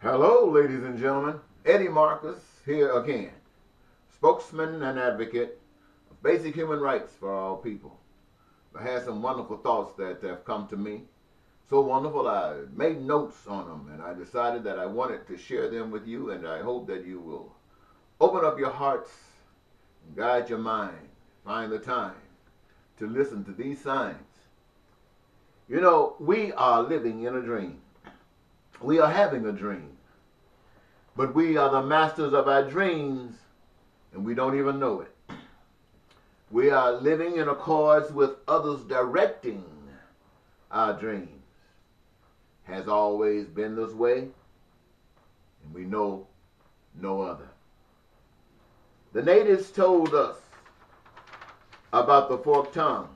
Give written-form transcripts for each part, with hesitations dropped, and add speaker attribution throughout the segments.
Speaker 1: Hello, ladies and gentlemen. Eddie Marcus here again, spokesman and advocate of basic human rights for all people. I had some wonderful thoughts that have come to me. So wonderful, I made notes on them, and I decided that I wanted to share them with you, and I hope that you will open up your hearts and guide your mind, find the time to listen to these signs. You know, we are living in a dream. We are having a dream. But we are the masters of our dreams, and we don't even know it. We are living in accords with others directing our dreams. Has always been this way, and we know no other. The natives told us about the forked tongue,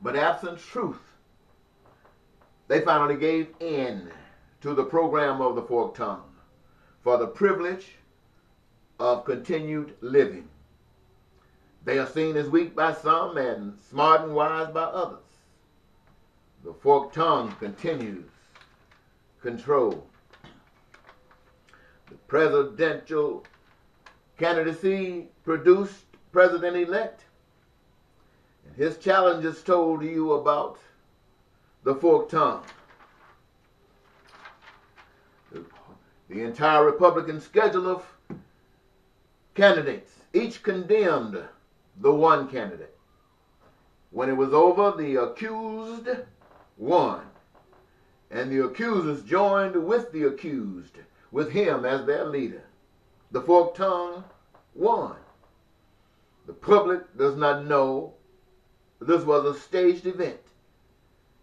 Speaker 1: but absent truth, they finally gave in to the program of the forked tongue for the privilege of continued living. They are seen as weak by some and smart and wise by others. The forked tongue continues control. The presidential candidacy produced president-elect, and his challenges told you about the forked tongue. The entire Republican schedule of candidates, each condemned the one candidate. When it was over, the accused won, and the accusers joined with the accused, with him as their leader. The forked tongue won. The public does not know this was a staged event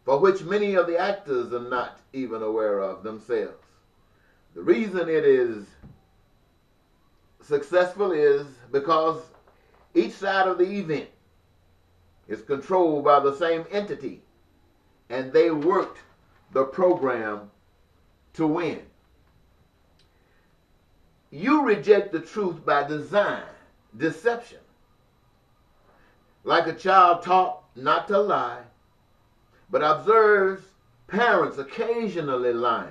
Speaker 1: for which many of the actors are not even aware of themselves. The reason it is successful is because each side of the event is controlled by the same entity, and they worked the program to win. You reject the truth by design, deception. Like a child taught not to lie, but observes parents occasionally lying.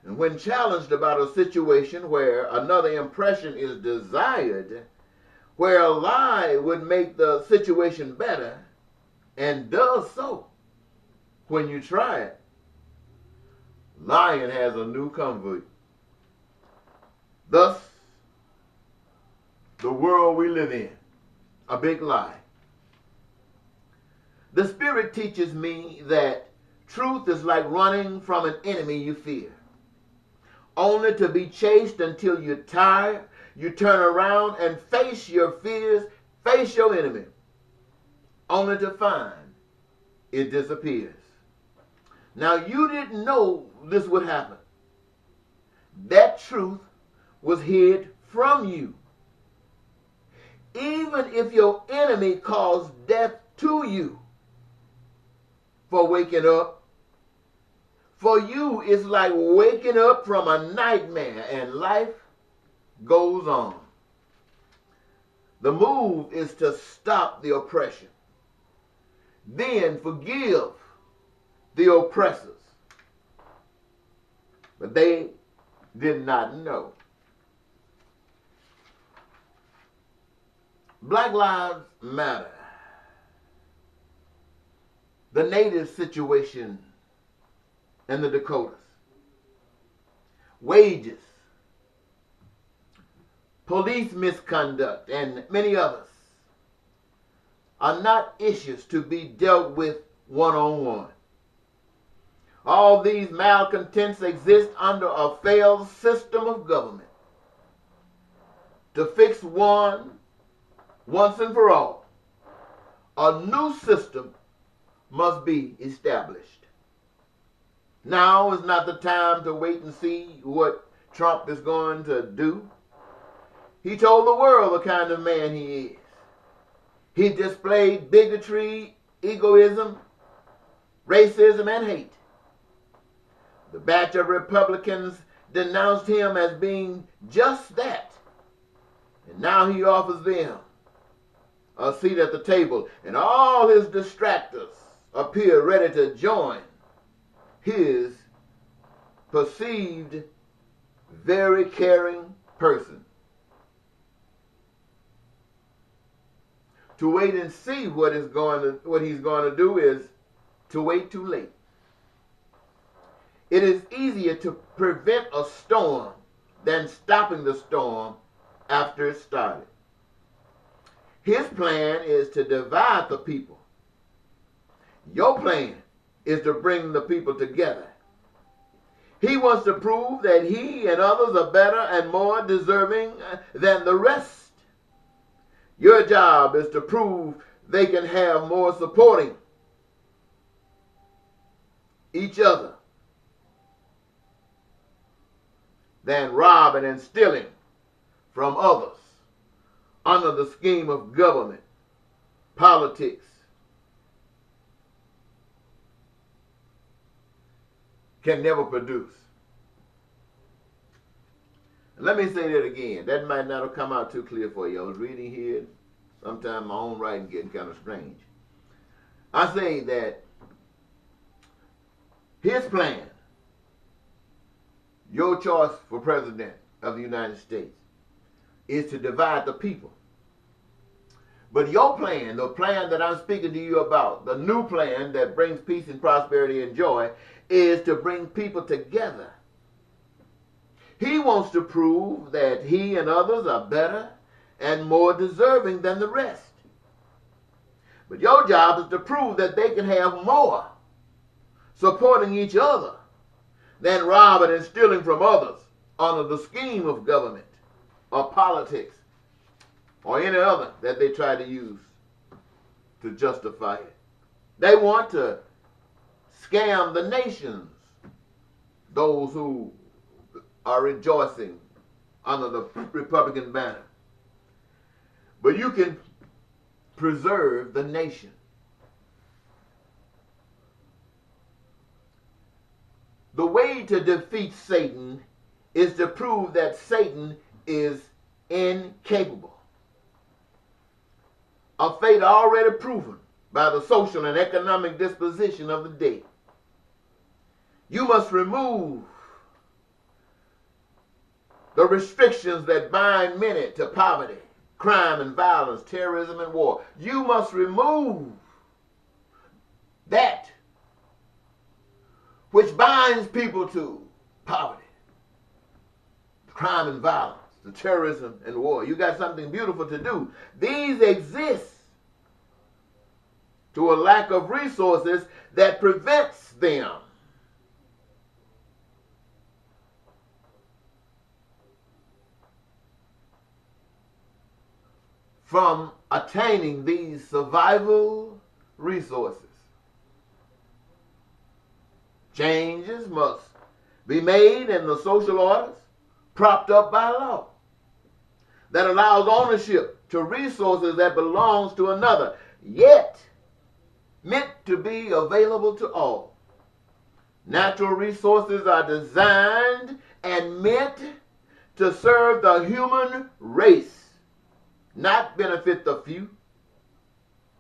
Speaker 1: And when challenged about a situation where another impression is desired, where a lie would make the situation better, and does so when you try it, lying has a new convert. Thus, the world we live in, a big lie. The Spirit teaches me that truth is like running from an enemy you fear, only to be chased until you're tired. You turn around and face your fears, face your enemy, only to find it disappears. Now, you didn't know this would happen. That truth was hid from you. Even if your enemy caused death to you for waking up, for you it's like waking up from a nightmare and life goes on. The move is to stop the oppression. Then forgive the oppressors. But they did not know. Black Lives Matter. The native situation in the Dakotas. Wages. Police misconduct, and many others are not issues to be dealt with one-on-one. All these malcontents exist under a failed system of government. To fix one once and for all, a new system must be established. Now is not the time to wait and see what Trump is going to do. He told the world the kind of man he is. He displayed bigotry, egoism, racism, and hate. The batch of Republicans denounced him as being just that. And now he offers them a seat at the table, and all his distractors appear ready to join his perceived very caring person. To wait and see what he's going to do is to wait too late. It is easier to prevent a storm than stopping the storm after it started. His plan is to divide the people. Your plan is to bring the people together. He wants to prove that he and others are better and more deserving than the rest. Your job is to prove they can have more supporting each other than robbing and stealing from others under the scheme of government, politics, can never produce. Let me say that again. That might not have come out too clear for you. I was reading here. Sometimes my own writing getting kind of strange. I say that his plan, your choice for president of the United States, is to divide the people. But your plan, the plan that I'm speaking to you about, the new plan that brings peace and prosperity and joy, is to bring people together. He wants to prove that he and others are better and more deserving than the rest. But your job is to prove that they can have more supporting each other than robbing and stealing from others under the scheme of government or politics or any other that they try to use to justify it. They want to scam the nations, those who are rejoicing under the Republican banner. But you can preserve the nation. The way to defeat Satan is to prove that Satan is incapable. A fate already proven by the social and economic disposition of the day. You must remove the restrictions that bind many to poverty, crime and violence, terrorism and war. You must remove that which binds people to poverty, crime and violence, the terrorism and war. You got something beautiful to do. These exist to a lack of resources that prevents them from attaining these survival resources. Changes must be made in the social orders propped up by law that allows ownership to resources that belongs to another, yet meant to be available to all. Natural resources are designed and meant to serve the human race, not benefit the few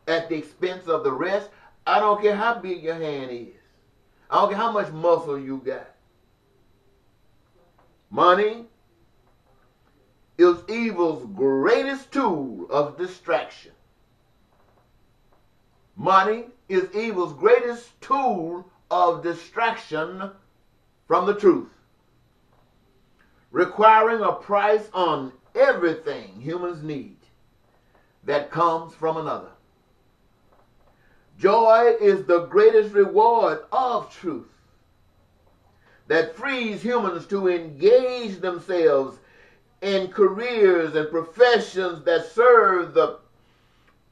Speaker 1: at the expense of the rest. I don't care how big your hand is. I don't care how much muscle you got. Money is evil's greatest tool of distraction. Money is evil's greatest tool of distraction from the truth, requiring a price on everything humans need that comes from another. Joy is the greatest reward of truth that frees humans to engage themselves in careers and professions that serve the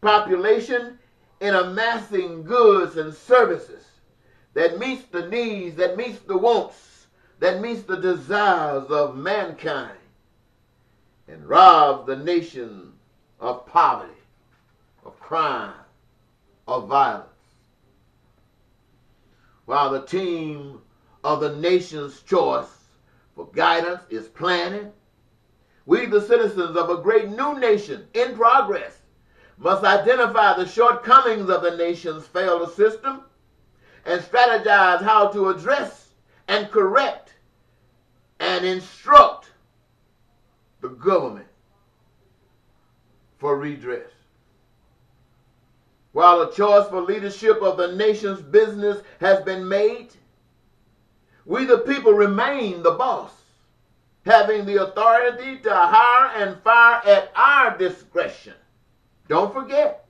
Speaker 1: population in amassing goods and services that meets the needs, that meets the wants, that meets the desires of mankind, and robs the nation of poverty, of crime, of violence. While the team of the nation's choice for guidance is planning, we, the citizens of a great new nation in progress, must identify the shortcomings of the nation's failed system and strategize how to address and correct and instruct the government for redress. While a choice for leadership of the nation's business has been made, we the people remain the boss, having the authority to hire and fire at our discretion. Don't forget,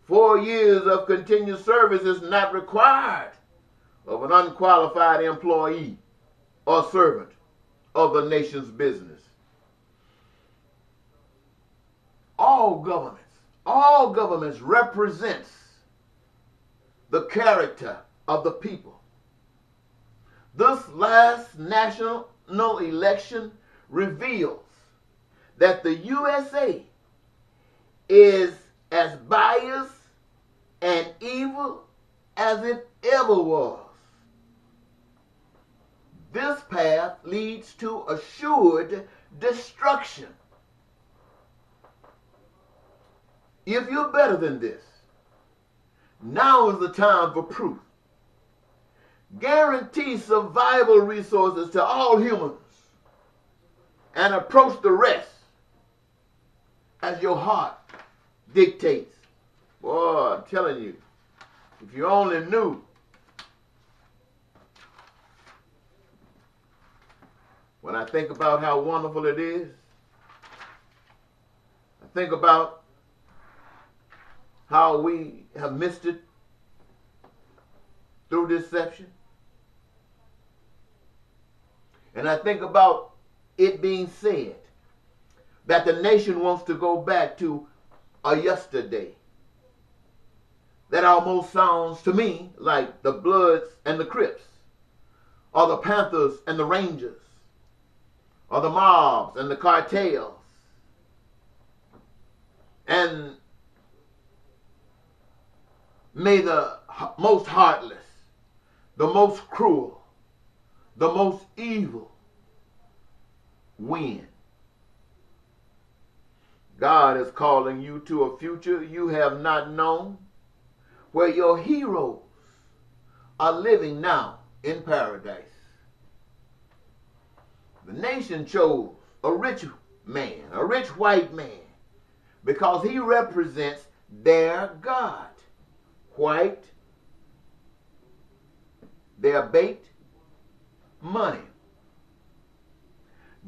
Speaker 1: 4 years of continued service is not required of an unqualified employee or servant of the nation's business. All governments represents the character of the people. This last national election reveals that the USA is as biased and evil as it ever was. This path leads to assured destruction. If you're better than this, now is the time for proof. Guarantee survival resources to all humans and approach the rest as your heart dictates. Boy, I'm telling you, if you only knew. When I think about how wonderful it is, I think about how we have missed it through deception. And I think about it being said that the nation wants to go back to a yesterday. That almost sounds to me like the Bloods and the Crips, or the Panthers and the Rangers, or the mobs and the cartels. And may the most heartless, the most cruel, the most evil win. God is calling you to a future you have not known, where your heroes are living now in paradise. The nation chose a rich man, a rich white man, because he represents their God. White, their bait, money.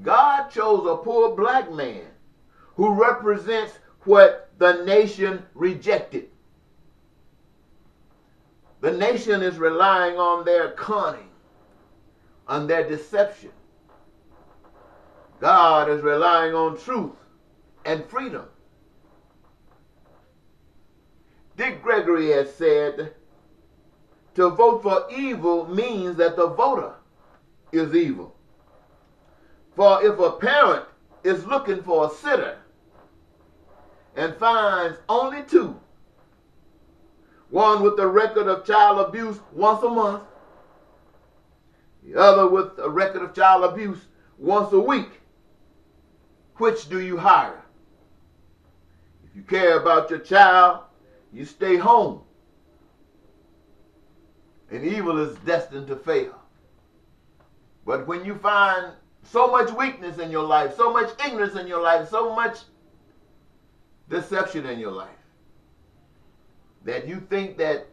Speaker 1: God chose a poor black man who represents what the nation rejected. The nation is relying on their cunning, on their deception. God is relying on truth and freedom. Dick Gregory has said, to vote for evil means that the voter is evil. For if a parent is looking for a sitter and finds only two, one with a record of child abuse once a month, the other with a record of child abuse once a week, which do you hire? If you care about your child, you stay home. And evil is destined to fail. But when you find so much weakness in your life, so much ignorance in your life, so much deception in your life, that you think that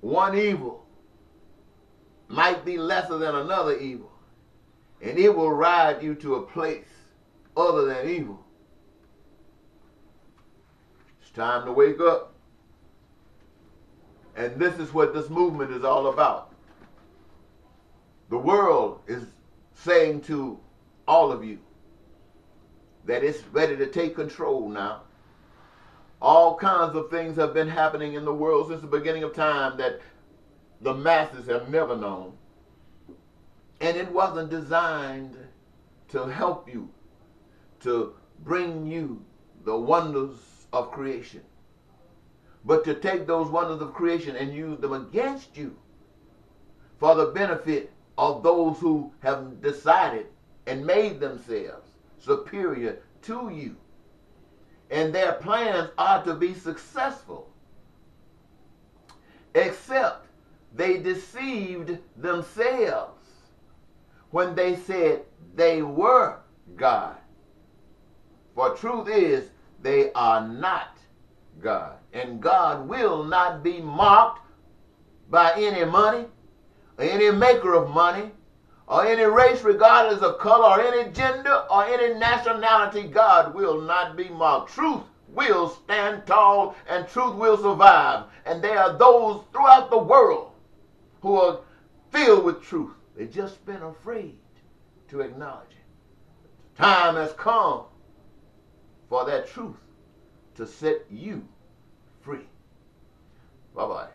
Speaker 1: one evil might be lesser than another evil, and it will ride you to a place other than evil. It's time to wake up. And this is what this movement is all about. The world is saying to all of you that it's ready to take control now. All kinds of things have been happening in the world since the beginning of time that the masses have never known. And it wasn't designed to help you, to bring you the wonders of creation, but to take those wonders of creation and use them against you for the benefit of those who have decided and made themselves superior to you. And their plans are to be successful, except they deceived themselves when they said they were God. For truth is, they are not God. And God will not be mocked by any money, or any maker of money, or any race regardless of color, or any gender, or any nationality. God will not be mocked. Truth will stand tall, and truth will survive. And there are those throughout the world who are filled with truth. They've just been afraid to acknowledge it. Time has come for that truth to set you free. Bye-bye.